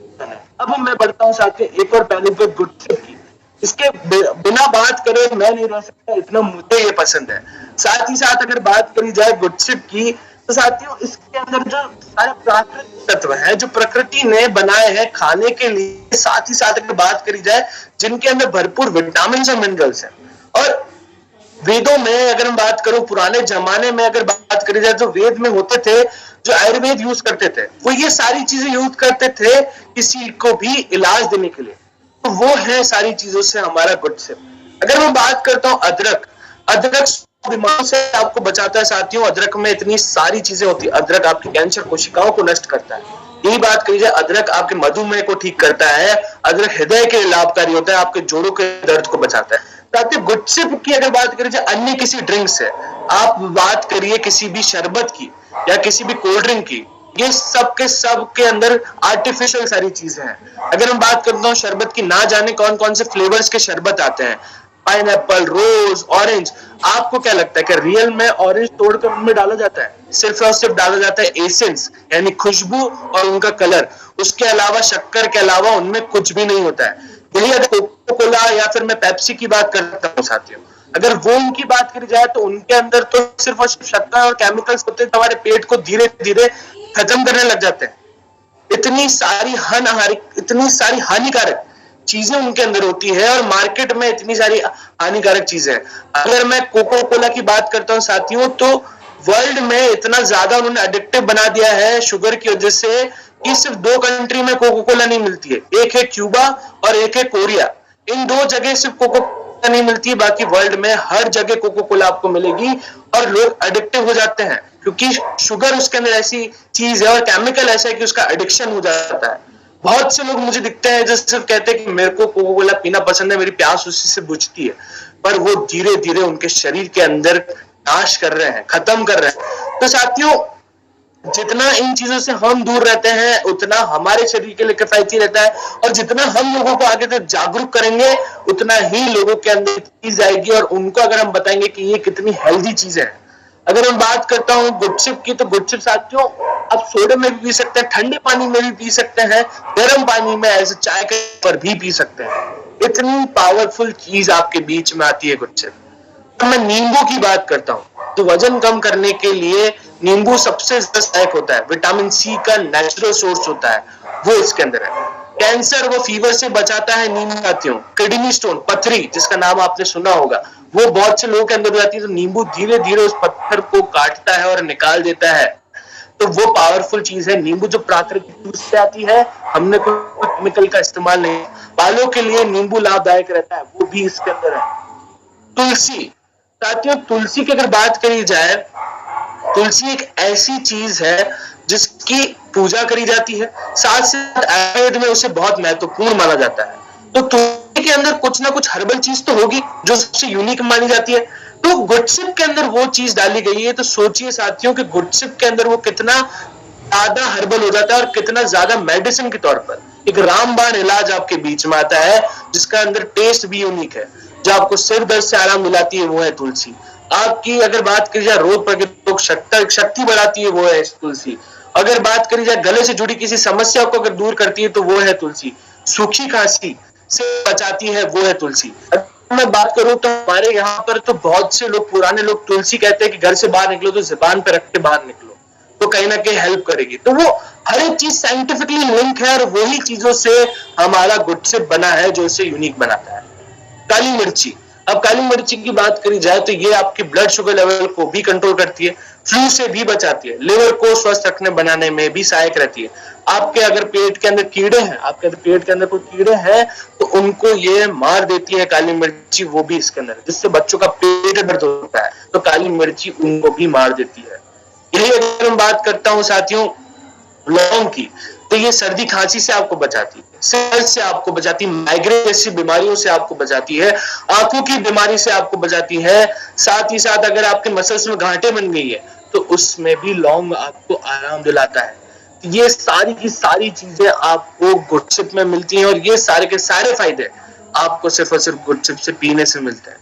अब मैं बढ़ता हूँ साथियों एक और पहले पे गुड सिप की। इसके बिना बात करे मैं नहीं रह सकता, इतना मुझे ये पसंद है। साथ ही साथ अगर बात करी जाए गुड सिप की तो साथियों इसके अंदर जो सारे प्राकृतिक तत्व हैं जो प्रकृति ने बनाए हैं खाने के लिए, साथ ही साथ अगर बात करी जाए जिनके अंदर भरपूर विटामिन और मिनरल्स हैं। और वेदों में अगर हम बात करूं, पुराने जमाने में अगर बात करी जाए तो वेद में होते थे जो आयुर्वेद यूज करते थे, वो ये सारी चीजें यूज करते थे किसी को भी इलाज देने के लिए। तो वो है सारी चीजों से हमारा गुड सिप। अगर मैं बात करता हूं अदरक, अदरक बीमारियों से आपको बचाता है साथियों। अदरक में इतनी सारी चीजें होती है। अदरक आपकी कैंसर कोशिकाओं को नष्ट करता है। यही बात करी जाए अदरक आपके मधुमेह को ठीक करता है। अदरक हृदय के लिए लाभकारी होता है, आपके जोड़ों के दर्द को बचाता है। साथियों गुड सिप की अगर बात करी जाए अन्य किसी ड्रिंक से, आप बात करिए किसी भी शरबत की या किसी भी कोल्ड ड्रिंक की, ये सब के अंदर आर्टिफिशियल सारी चीजें हैं। अगर हम बात करता हूँ शरबत की, ना जाने कौन कौन से फ्लेवर्स के शरबत आते हैं, पाइनएप्पल, रोज, ऑरेंज। आपको क्या लगता है कि रियल में ऑरेंज तोड़कर उनमें डाला जाता है? सिर्फ और सिर्फ डाला जाता है एसेंस यानी खुशबू और उनका कलर, उसके अलावा शक्कर के अलावा उनमें कुछ भी नहीं होता है। यही अगर कोका कोला या फिर मैं पेप्सी की बात करता हूँ साथियों, अगर वो उनकी बात करी जाए तो उनके अंदर तो सिर्फ और सिर्फ शक्कर और केमिकल्स होते हैं, हमारे पेट को धीरे धीरे खत्म करने लग जाते हैं। इतनी सारी हानिकारक चीजें उनके अंदर होती है और मार्केट में इतनी सारी हानिकारक चीजें हैं। अगर मैं कोका कोला की बात करता हूँ साथियों, तो वर्ल्ड में इतना ज्यादा उन्होंने एडिक्टिव बना दिया है शुगर की वजह से कि सिर्फ 2 कंट्री में कोका कोला नहीं मिलती है, एक है क्यूबा और एक है कोरिया। इन 2 जगह सिर्फ कोका नहीं मिलती है, बाकी वर्ल्ड में हर जगह कोका कोला आपको मिलेगी और लोग एडिक्टिव हो जाते हैं। क्योंकि शुगर उसके अंदर ऐसी चीज है और केमिकल ऐसा है कि उसका एडिक्शन हो जाता है। बहुत से लोग मुझे दिखते हैं जो सिर्फ कहते हैं कि मेरे को कोका कोला पीना पसंद है, मेरी प्यास उसी से बुझती है, पर वो धीरे धीरे उनके शरीर के अंदर नाश कर रहे हैं, खत्म कर रहे हैं। तो साथियों, जितना इन चीजों से हम दूर रहते हैं उतना हमारे शरीर के लिए किफायती रहता है, और जितना हम लोगों को आगे तक जागरूक करेंगे उतना ही लोगों के अंदर चीज आएगी, और उनको अगर हम बताएंगे कि ये कितनी हेल्दी चीज है। अगर मैं बात करता हूँ गुडशिप की, तो गुडशिप साथियों आप सोडे में भी पी सकते हैं, ठंडे पानी में भी पी सकते हैं, गर्म पानी में ऐसे चाय के पर भी पी सकते हैं। इतनी पावरफुल चीज आपके बीच में आती है गुडशिप। तो मैं नींबू की बात करता हूँ, तो वजन कम करने के लिए नींबू सबसे ज्यादा सहायक होता है। विटामिन सी का नेचुरल सोर्स होता है, वो इसके अंदर है। कैंसर व फीवर से बचाता है नींबू साथियों। किडनी स्टोन, पथरी, जिसका नाम आपने सुना होगा, वो बहुत से लोगों के अंदर हो जाती है, तो नींबू धीरे धीरे उस पत्थर को काटता है और निकाल देता है। तो वो पावरफुल चीज है। नींबू जो प्राकृतिक रूप से आती है, हमने कोई केमिकल का इस्तेमाल नहीं। बालों के लिए नींबू लाभदायक रहता है, वो भी इसके अंदर है। तुलसी साथियों, तुलसी की अगर बात करी जाए, तुलसी एक ऐसी चीज है जिसकी पूजा करी जाती है, साथ साथ आयुर्वेद में उसे बहुत महत्वपूर्ण माना जाता है। तो तुलसी के अंदर कुछ ना कुछ हर्बल चीज तो होगी जो सबसे यूनिक मानी जाती है। तो गुडशिप के अंदर वो चीज डाली गई है, तो सोचिए साथियों कि गुडशिप के अंदर वो कितना ज्यादा हर्बल हो जाता है और कितना ज्यादा मेडिसिन के तौर पर एक रामबाण इलाज आपके बीच में आता है, जिसका अंदर टेस्ट भी यूनिक है। जो आपको सिर दर्द से आराम दिलाती है वो है तुलसी। आपकी अगर बात करी जाए रोग प्रतिरोधक शक्ति बढ़ाती है वो है तुलसी। अगर बात करी जाए गले से जुड़ी किसी समस्या को अगर दूर करती है तो वो है तुलसी। सूखी खांसी से बचाती है वो है तुलसी। मैं बात करूं तो हमारे यहाँ पर तो बहुत से लोग, पुराने लोग, तुलसी कहते हैं कि घर से बाहर निकलो तो जुबान पे रख के बाहर निकलो, तो कहीं ना कहीं हेल्प करेगी। तो वो हर एक चीज साइंटिफिकली लिंक है, और वही चीजों से हमारा गुडशिप बना है जो इसे यूनिक बनाता है। काली मिर्ची, अब काली मिर्ची की बात करी जाए तो ये आपके ब्लड शुगर लेवल को भी कंट्रोल करती है, फ्लू से भी बचाती है, लिवर को स्वस्थ रखने बनाने में भी सहायक रहती है। आपके अगर पेट के अंदर कीड़े हैं, आपके अगर पेट के अंदर कोई कीड़े हैं तो उनको ये मार देती है काली मिर्ची, वो भी इसके अंदर, जिससे बच्चों का पेट दर्द होता है तो काली मिर्ची उनको भी मार देती है। यही अगर मैं बात करता हूँ साथियों लौंग की, तो ये सर्दी खांसी से आपको बचाती है, सिर से आपको बचाती है, माइग्रेन जैसी बीमारियों से आपको बचाती है, आंखों की बीमारी से आपको बचाती है। साथ ही साथ अगर आपके मसल्स में गांठें बन गई है तो उसमें भी लौंग आपको आराम दिलाता है। ये सारी की सारी चीजें आपको गुडशिप में मिलती हैं, और ये सारे के सारे फायदे आपको सिर्फ और सिर्फ गुडशिप से पीने से मिलते हैं।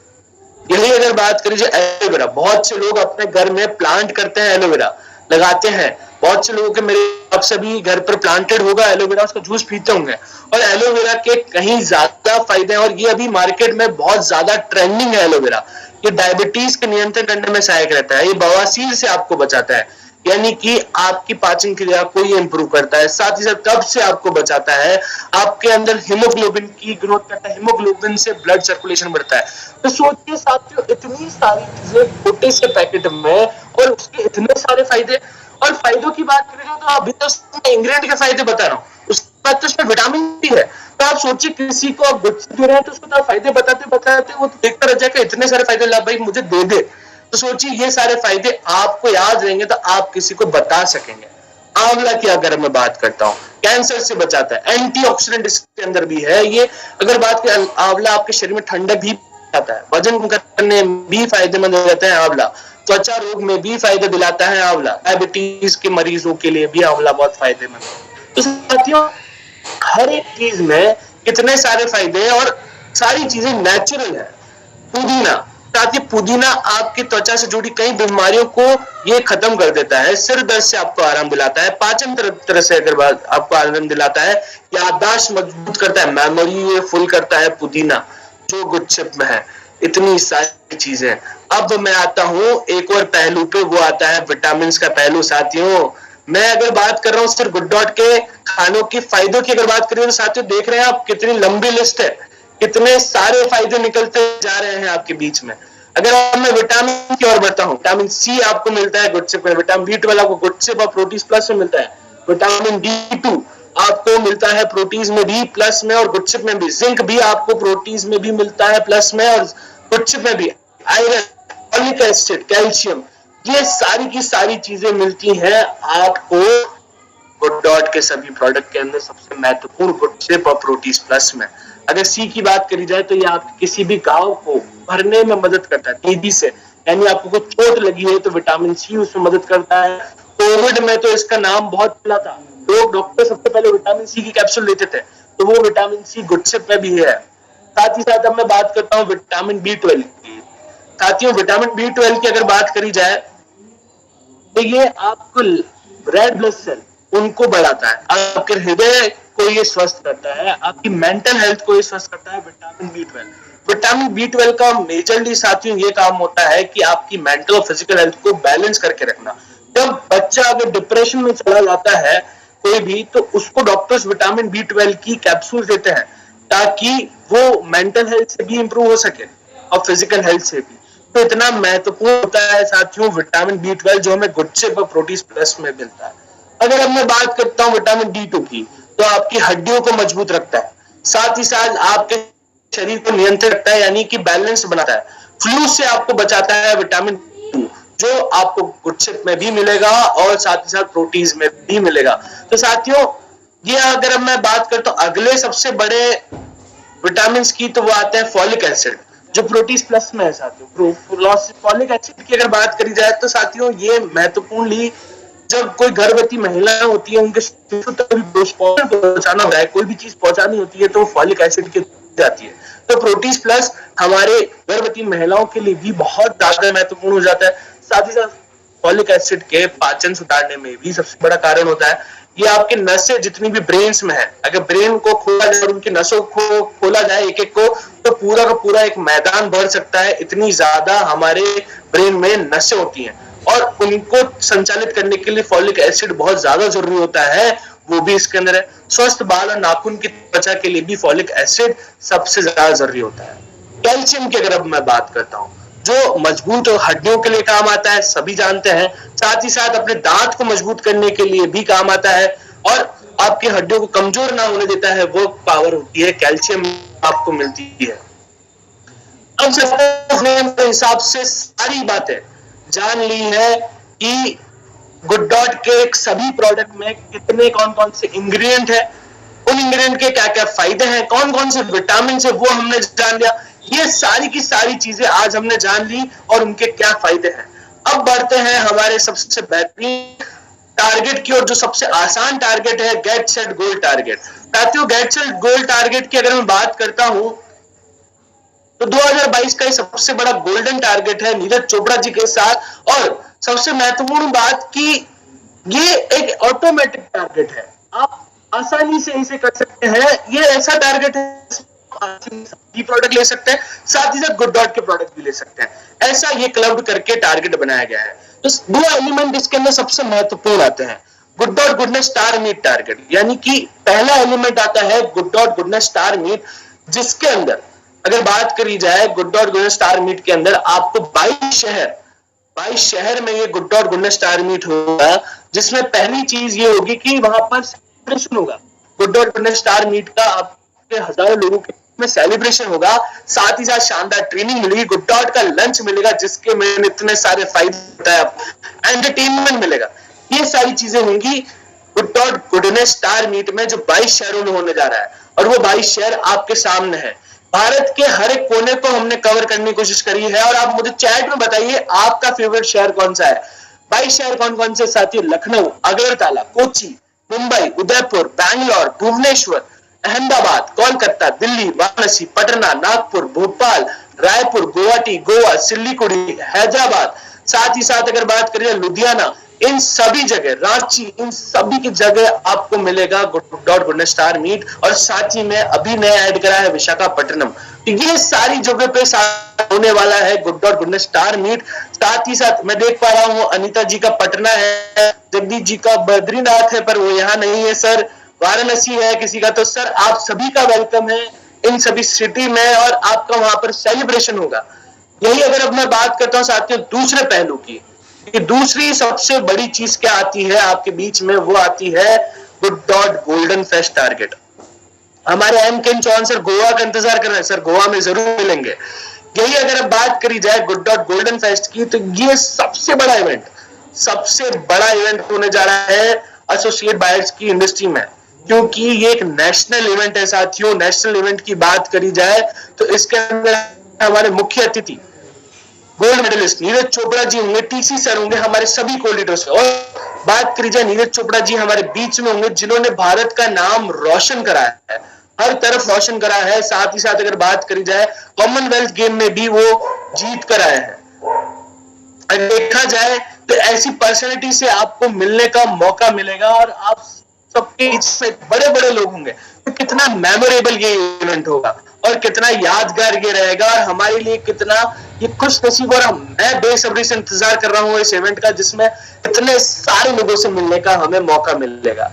यही अगर बात करी जाए एलोवेरा, बहुत से लोग अपने घर में प्लांट करते हैं, एलोवेरा लगाते हैं। बहुत से लोगों के, मेरे आप सभी घर पर प्लांटेड होगा एलोवेरा, उसका जूस पीते होंगे, और एलोवेरा के कहीं ज्यादा फायदे हैं, और ये अभी मार्केट में बहुत ज्यादा ट्रेंडिंग है एलोवेरा। ये डायबिटीज के नियंत्रण करने में सहायक रहता है, ये बवासीर से आपको बचाता है, यानी कि आपकी पाचन क्रिया को ये इंप्रूव करता है, साथ ही साथ कब्ज से आपको बचाता है, आपके अंदर हीमोग्लोबिन की ग्रोथ करता है, हीमोग्लोबिन से ब्लड सर्कुलेशन बढ़ता है। तो सोचिए साथियों, इतनी सारी चीजें छोटे से पैकेट में, और उसके इतने सारे फायदे। और फायदों की बात करें तो अभी तो इंग्रेडिएंट के फायदे बता रहा हूँ, उसके बाद तो उसमें विटामिन भी है। तो आप सोचिए किसी को आप गुडशिप दे रहे हैं तो उसको तो आप फायदे बताते बताते वो तो देखता रह जाएगा, इतने सारे फायदे ला भाई मुझे दे दे। तो सोचिए ये सारे फायदे आपको याद रहेंगे तो आप किसी को बता सकेंगे। आंवला की अगर मैं बात करता हूँ, कैंसर से बचाता है, एंटीऑक्सीडेंट इसके अंदर भी है। ये अगर बात करें, आंवला आपके शरीर में ठंडक भी आता है, वजन कम करने में भी फायदेमंद रहता है आंवला, त्वचा रोग में भी फायदा दिलाता है आंवला, डायबिटीज के मरीजों के लिए भी आंवला बहुत फायदेमंद है। तो साथियों, हर एक चीज में कितने सारे फायदे हैं, और सारी चीजें नेचुरल है। पुदीना, साथ ही पुदीना आपकी त्वचा से जुड़ी कई बीमारियों को ये खत्म कर देता है, सिर दर्द से आपको आराम दिलाता है, पाचन तरह से अगर बात आपको आराम दिलाता है, याददाश्त मजबूत करता है, मेमोरी ये फुल करता है पुदीना, जो गुडशिप में है। इतनी सारी चीजें। अब मैं आता हूँ एक और पहलू पे, वो आता है विटामिन का पहलू। साथियों, मैं अगर बात कर रहा हूँ सिर्फ गुड डॉट के खानों के फायदों की अगर बात करें तो साथियों देख रहे हैं आप कितनी लंबी लिस्ट है, कितने सारे फायदे निकलते जा रहे हैं आपके बीच में। अगर मैं विटामिन की ओर बढ़ता हूँ, विटामिन सी आपको मिलता है गुडशिप में, विटामिन B12 आपको गुडशिप और प्रोटीज प्लस में मिलता है, विटामिन D2 आपको मिलता है प्रोटीज में भी प्लस में और गुडशिप में भी, जिंक भी आपको प्रोटीज में भी मिलता है प्लस में और गुडशिप में भी, आयरन, फॉलिक एसिड, कैल्शियम, ये सारी की सारी चीजें मिलती हैं आपको गुड डॉट के सभी प्रोडक्ट के अंदर। सबसे महत्वपूर्ण गुड सिप और प्रोटीज प्लस में अगर सी की बात करी जाए तो ये आप किसी भी घाव को भरने में मदद करता है तेजी से, यानी आपको कोई चोट लगी है तो विटामिन सी उसमें मदद करता है। कोविड में तो इसका नाम बहुत चला था, लोग डॉक्टर सबसे पहले विटामिन सी की कैप्सूल लेते थे, तो वो विटामिन सी गुड सिप में भी है। साथ ही साथ अब मैं बात करता हूँ विटामिन B12 की। साथियों विटामिन B12 की अगर बात करी जाए तो ये आपको रेड ब्लड सेल उनको बढ़ाता है, आपके हृदय को ये स्वस्थ करता है, आपकी मेंटल हेल्थ को ये स्वस्थ करता है। विटामिन B12 का मेजरली साथियों ये काम होता है कि आपकी मेंटल और फिजिकल हेल्थ को बैलेंस करके रखना। जब बच्चा अगर डिप्रेशन में चला जाता है कोई भी, तो उसको डॉक्टर्स विटामिन B12 की कैप्सूल देते हैं ताकि वो मेंटल हेल्थ से भी इंप्रूव हो सके और फिजिकल हेल्थ से भी। तो इतना महत्वपूर्ण होता है साथियों विटामिन B12 जो हमें गुड सिप और प्रोटीज प्लस में मिलता है। अगर अब मैं बात करता हूँ विटामिन D2 की, तो आपकी हड्डियों को मजबूत रखता है, साथ ही साथ आपके शरीर को नियंत्रित रखता है, यानी कि बैलेंस बनाता है। फ्लू से आपको बचाता है विटामिन D2, जो आपको गुड सिप में भी मिलेगा और साथ ही साथ प्रोटीज में भी मिलेगा। तो साथियों ये अगर अब मैं बात करता हूँ अगले सबसे बड़े विटामिन की, तो वो आते हैं फॉलिक एसिड जो प्रोटीज प्लस में है साथियों। फॉलिक एसिड की अगर बात करी जाए तो साथियों ये महत्वपूर्णली जब कोई गर्भवती महिला होती है उनके शिशु तक पोषण पहुंचाना होता है, कोई भी चीज पहुंचानी होती है तो फॉलिक एसिड की जाती है। तो प्रोटीज प्लस हमारे गर्भवती महिलाओं के लिए भी बहुत ज्यादा महत्वपूर्ण हो जाता है। साथ ही साथ फॉलिक एसिड के पाचन सुधारने में भी सबसे बड़ा कारण होता है। ये आपके नसें जितनी भी ब्रेन्स में है, अगर ब्रेन को खोला जाए और उनकी नसों को खोला जाए एक एक को, तो पूरा का पूरा एक मैदान भर सकता है। इतनी ज्यादा हमारे ब्रेन में नसें होती हैं और उनको संचालित करने के लिए फॉलिक एसिड बहुत ज्यादा जरूरी होता है, वो भी इसके अंदर है। स्वस्थ बाल और नाखून की त्वचा के लिए भी फॉलिक एसिड सबसे ज्यादा जरूरी होता है। कैल्शियम की अगर अब मैं बात करता हूँ, जो मजबूत हड्डियों के लिए काम आता है सभी जानते हैं, साथ ही साथ अपने दांत को मजबूत करने के लिए भी काम आता है और आपकी हड्डियों को कमजोर ना होने देता है, वो पावर होती है कैल्शियम आपको मिलती है। अब मेरे हिसाब से सारी बातें जान ली है कि गुड डॉट के सभी प्रोडक्ट में कितने कौन कौन से इंग्रेडिएंट है, उन इंग्रेडिएंट के क्या क्या फायदे हैं, कौन कौन से विटामिन है वो हमने जान लिया। ये सारी की सारी चीजें आज हमने जान ली और उनके क्या फायदे हैं। अब बढ़ते हैं हमारे सबसे बेहतरीन टारगेट की और जो सबसे आसान टारगेट है गेट सेट गोल टारगेट। साथियों गेट सेट गोल टारगेट की अगर मैं बात करता हूं तो 2022 का सबसे बड़ा गोल्डन टारगेट है नीरज चोपड़ा जी के साथ। और सबसे महत्वपूर्ण बात कि ये एक ऑटोमेटिक टारगेट है, आप आसानी से इसे कर सकते हैं। ये ऐसा टारगेट है प्रोडक्ट ले सकते हैं, साथ ही साथ गुड डॉट के प्रोडक्ट भी ले सकते हैं। ऐसा ये क्लब करके टारगेट बनाया गया है। तो दो एलिमेंट इसके अंदर सबसे महत्वपूर्ण आते हैं, good dot goodness star meet target, यानी कि पहला एलिमेंट आता है good dot goodness star meet, जिसके अंदर अगर बात करी जाए good dot goodness star meet के अंदर आपको 22 शहर में ये good dot goodness star meet होगा, जिसमें पहली चीज ये होगी कि वहां पर सेलिब्रेशन होगा। Good dot goodness star meet का आपके हजारों लोगों के में सेलिब्रेशन होगा, साथ ही साथ शानदार ट्रेनिंग मिलेगी, गुड डॉट का लंच मिलेगा जिसके में इतने सारे फायदे होता है, एंटरटेनमेंट मिलेगा। ये सारी चीजें होंगी good dot goodness star meet में जो 22 शहरों में होने जा रहा है और वो 22 शहर आपके सामने है। भारत के हर एक कोने को हमने कवर करने की कोशिश करी है और आप मुझे चैट में बताइए आपका फेवरेट शहर कौन सा है। 22 शहर कौन कौन से साथियों? लखनऊ, अगरतला, कोची, मुंबई, उदयपुर, बैंगलोर, भुवनेश्वर, अहमदाबाद, कोलकाता, दिल्ली, वाराणसी, पटना, नागपुर, भोपाल, रायपुर, गुवाहाटी, गोवा, सिल्लीगुड़ी, हैदराबाद, साथ ही साथ अगर बात करें लुधियाना, इन सभी जगह, रांची, इन सभी की जगह आपको मिलेगा good dot goodness star meet. और साथ ही में अभी नया ऐड करा है विशाखापट्टनम। तो ये सारी जगह पे होने वाला है good dot goodness star meet. साथ ही साथ मैं देख पा रहा हूँ अनीता जी का पटना है, जगदीश जी का बद्रीनाथ है पर वो यहाँ नहीं है सर, वाराणसी है किसी का। तो सर आप सभी का वेलकम है इन सभी सिटी में और आपका वहां पर सेलिब्रेशन होगा। यही अगर अब मैं बात करता हूँ साथियों दूसरे पहलू की, कि दूसरी सबसे बड़ी चीज क्या आती है आपके बीच में, वो आती है good dot golden fest target. हमारे एम के चौहान सर गोवा का इंतजार कर रहे हैं, सर गोवा में जरूर मिलेंगे। यही अगर अब बात करी जाए गुड डॉट गोल्डन फेस्ट की, तो ये सबसे बड़ा इवेंट होने जा रहा है एसोसिएट बायर्स की इंडस्ट्री में, क्योंकि ये एक नेशनल इवेंट है साथियों। नेशनल इवेंट की बात करी जाए तो इसके अंदर हमारे मुख्य अतिथि गोल्ड मेडलिस्ट नीरज चोपड़ा जी होंगे, टीसी सर होंगे, हमारे सभी को लीडर्स। और बात करी जाए नीरज चोपड़ा जी हमारे बीच में होंगे, जिन्होंने भारत का नाम रोशन कराया है, हर तरफ रोशन करा है। साथ ही साथ अगर बात करी जाए कॉमनवेल्थ गेम में भी वो जीत कर आए हैं। अगर देखा जाए तो ऐसी पर्सनैलिटी से आपको मिलने का मौका मिलेगा और आप सबके इससे बड़े बड़े लोग होंगे, तो कितना मेमोरेबल ये इवेंट होगा और कितना यादगार ये रहेगा, और हमारे लिए कितना ये खुश नसीब। और मैं बेसब्री से इंतजार कर रहा हूँ इस इवेंट का, जिसमें इतने सारे लोगों से मिलने का हमें मौका मिलेगा।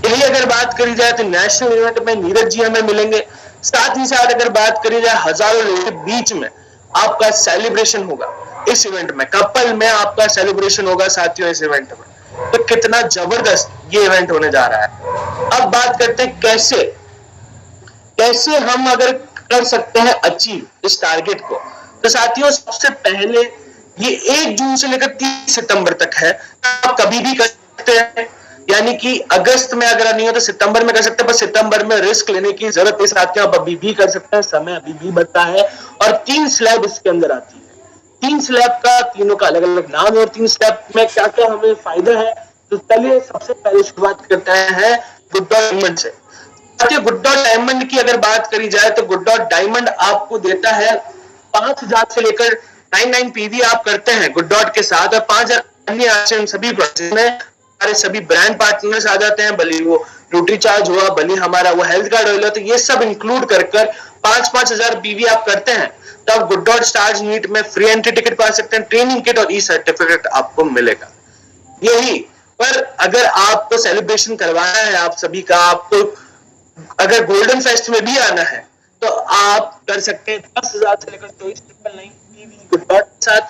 यही अगर बात करी जाए तो नेशनल इवेंट में नीरज जी हमें मिलेंगे। साथ ही साथ अगर बात करी जाए हजारों लोगों के बीच में आपका सेलिब्रेशन होगा इस इवेंट में, कपल में आपका सेलिब्रेशन होगा साथियों इस इवेंट में। तो कितना जबरदस्त ये इवेंट होने जा रहा है। अब बात करते हैं कैसे हम अगर कर सकते हैं अचीव इस टारगेट को। तो साथियों सबसे पहले ये 1 जून से लेकर 30 सितंबर तक है, आप कभी भी कर सकते हैं, यानी कि अगस्त में अगर नहीं हो तो सितंबर में कर सकते हैं, पर सितंबर में रिस्क लेने की जरूरत है साथियों, आप अभी भी कर सकते हैं, समय अभी भी बचा है। और 3 स्लैब इसके अंदर आती है, 3 स्लैब का तीनों का अलग अलग नाम है, और 3 स्लैब में क्या क्या हमें फायदा है। तो चलिए सबसे पहले शुरुआत करते हैं गुड डॉट डायमंड से। गुड डॉट डायमंड की अगर बात करी जाए तो गुड डॉट डायमंड आपको देता है 5,000 से लेकर 99 पीवी आप करते हैं गुड डॉट के साथ, और 5,000 अन्य सभी प्रोसेस में हमारे सभी ब्रांड पार्टनर्स आ जाते हैं, भले वो न्यूट्रीचार्ज हुआ, भले हमारा वो हेल्थ कार्ड ऑयल, तो ये सब इंक्लूड कर 5,000 पीवी आप करते हैं, तब गुड डॉट स्टार्स मीट में फ्री एंट्री टिकट पा सकते हैं, ट्रेनिंग किट और ई सर्टिफिकेट आपको मिलेगा। यही पर अगर आपको सेलिब्रेशन करवाना है आप सभी का, आपको अगर गोल्डन फेस्ट में भी आना है तो आप कर सकते हैं 10,000 से लेकर 24,999 पीवी गुड डॉट के साथ,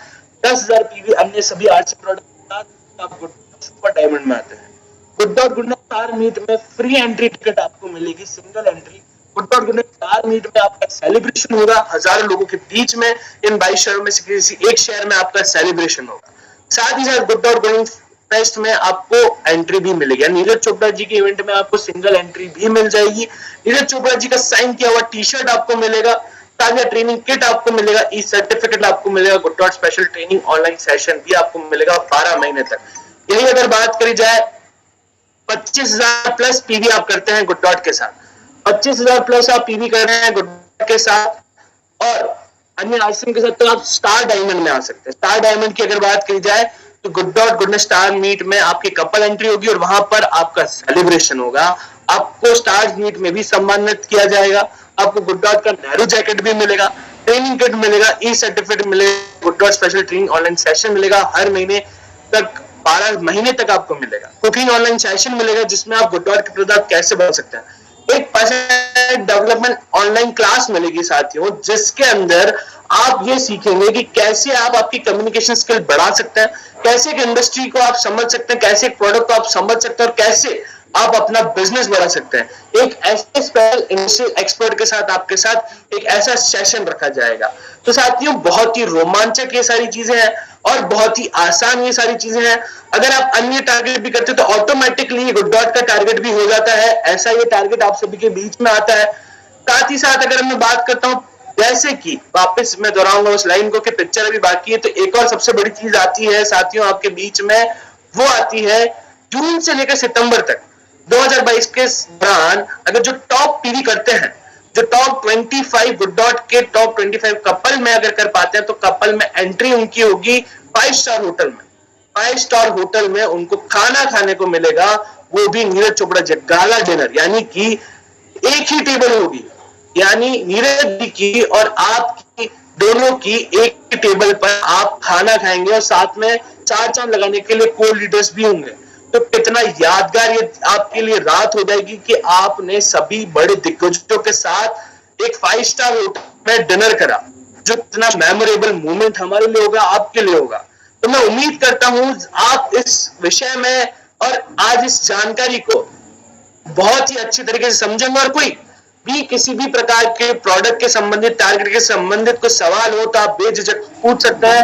10,000 पीवी अन्य सभी आरसी प्रोडक्ट के साथ आप गुड डॉट सुपर डायमंड में आते हैं। Good dot good star meet में फ्री एंट्री टिकट आपको मिलेगी, single entry. Good dot good star meet में आपका सेलिब्रेशन होगा हजारों लोगों के बीच में, इन 22 शहरों में से किसी एक शहर में आपका सेलिब्रेशन होगा। साथ ही साथ गुड डॉट गुड फेस्ट में आपको एंट्री भी मिलेगी, नीरज चोपड़ा जी के इवेंट में आपको सिंगल एंट्री भी मिल जाएगी, नीरज चोपड़ा जी का साइन किया हुआ टी शर्ट आपको मिलेगा, ताजा ट्रेनिंग किट आपको मिलेगा, ई सर्टिफिकेट आपको मिलेगा, good dot special training online session भी आपको मिलेगा 12 महीने तक। यही अगर बात करी जाए 25,000 प्लस पीवी आप करते हैं गुड डॉट के साथ, 25,000 प्लस आप पीवी कर रहे हैं गुड डॉट के साथ और अन्य आरसीएम के साथ, तो आप स्टार डायमंड में आ सकते हैं। स्टार डायमंड की अगर बात करी जाए तो good dot goodness star meet में आपकी कपल एंट्री होगी और वहां पर आपका सेलिब्रेशन होगा, आपको स्टार मीट में भी सम्मानित किया जाएगा, आपको गुड डॉट का नेहरू जैकेट भी मिलेगा, ट्रेनिंग किट मिलेगा, ई सर्टिफिकेट मिलेगा, good dot special training online session मिलेगा, हर महीने तक 12 महीने तक आपको मिलेगा, कुकिंग ऑनलाइन सेशन मिलेगा जिसमें आप गुड डॉट के प्रोडक्ट कैसे बना सकते हैं, एक पर्सनल डेवलपमेंट ऑनलाइन क्लास मिलेगी साथियों, जिसके अंदर आप ये सीखेंगे कि कैसे आप आपकी कम्युनिकेशन स्किल बढ़ा सकते हैं, कैसे एक इंडस्ट्री को आप समझ सकते हैं, कैसे एक प्रोडक्ट को आप समझ सकते हैं और कैसे आप अपना बिजनेस बढ़ा सकते हैं। एक ऐसे स्पेशल इंडस्ट्रियल एक्सपर्ट के साथ आपके साथ एक ऐसा सेशन रखा जाएगा। तो साथियों बहुत ही रोमांचक ये सारी चीजें हैं और बहुत ही आसान ये सारी चीजें हैं। अगर आप अन्य टारगेट भी करते हो तो ऑटोमेटिकली गुड डॉट का टारगेट भी हो जाता है, ऐसा ये टारगेट आप सभी के बीच में आता है। साथ ही साथ अगर मैं बात करता हूँ, जैसे कि वापस मैं दोहराऊंगा उस लाइन को कि पिक्चर अभी बाकी है, तो एक और सबसे बड़ी चीज आती है साथियों आपके बीच में, वो आती है जून से लेकर सितंबर तक 2022 के दौरान अगर जो टॉप पीवी करते हैं, जो टॉप 25 गुड डॉट के टॉप 25 कपल में अगर कर पाते हैं तो कपल में एंट्री उनकी होगी 5 स्टार होटल में। 5 स्टार होटल में उनको खाना खाने को मिलेगा, वो भी नीरज चोपड़ा जी गाला डिनर, यानी कि एक ही टेबल होगी, यानी नीरज जी की और आपकी दोनों की एक ही टेबल पर आप खाना खाएंगे और साथ में 4 चांद लगाने के लिए को लीडर्स भी होंगे। तो कितना यादगार ये आपके लिए रात हो जाएगी कि आपने सभी बड़े दिग्गजों के साथ एक 5 स्टार होटल में डिनर करा, जो इतना मेमोरेबल मोमेंट हमारे लिए होगा, आपके लिए होगा। तो मैं उम्मीद करता हूं आप इस विषय में और आज इस जानकारी को बहुत ही अच्छी तरीके से समझेंगे और कोई भी किसी भी प्रकार के प्रोडक्ट के संबंधित, टारगेट के संबंधित कुछ सवाल हो तो आप बेझिझक पूछ सकते हैं।